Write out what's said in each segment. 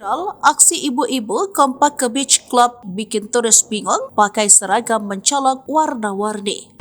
Aksi ibu-ibu kompak ke beach club bikin turis bingung pakai seragam mencolok warna-warni.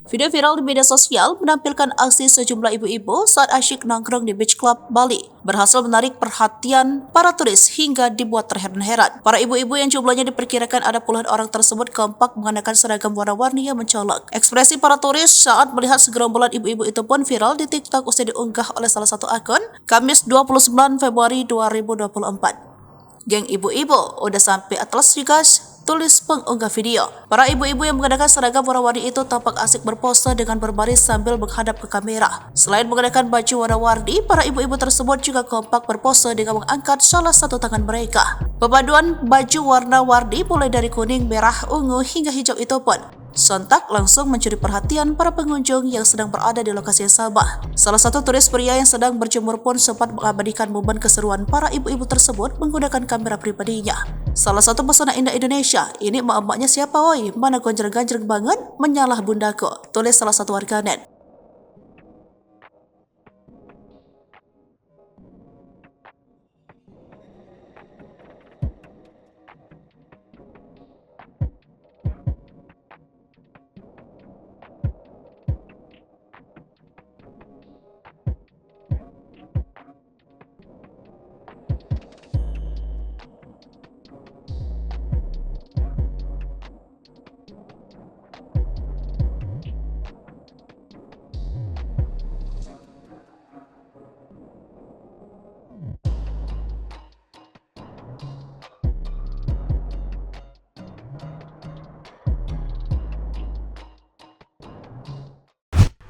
Video viral di media sosial menampilkan aksi sejumlah ibu-ibu saat asyik nongkrong di beach club Bali, berhasil menarik perhatian para turis hingga dibuat terheran-heran. Para ibu-ibu yang jumlahnya diperkirakan ada puluhan orang tersebut kompak mengenakan seragam warna-warni yang mencolok. Ekspresi para turis saat melihat segerombolan ibu-ibu itu pun viral di TikTok usai diunggah oleh salah satu akun Kamis 29 Februari 2024. Geng ibu-ibu udah sampai Atlas you guys, tulis pengunggah video. Para ibu-ibu yang mengenakan seragam warna-warni itu tampak asik berpose dengan berbaris sambil menghadap ke kamera. Selain mengenakan baju warna-warni, para ibu-ibu tersebut juga kompak berpose dengan mengangkat salah satu tangan mereka. Perpaduan baju warna-warni mulai dari kuning, merah, ungu hingga hijau itu pun sontak langsung mencuri perhatian para pengunjung yang sedang berada di lokasi yang sama. Salah satu turis pria yang sedang berjemur pun sempat mengabadikan momen keseruan para ibu-ibu tersebut menggunakan kamera pribadinya. Salah satu pesona indah Indonesia, ini emak-emaknya siapa woi? Mana gonjreng-ganjreng banget? Menyalah bundaku, tulis salah satu warganet.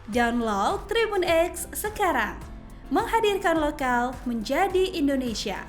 Download Tribun X sekarang, menghadirkan lokal menjadi Indonesia.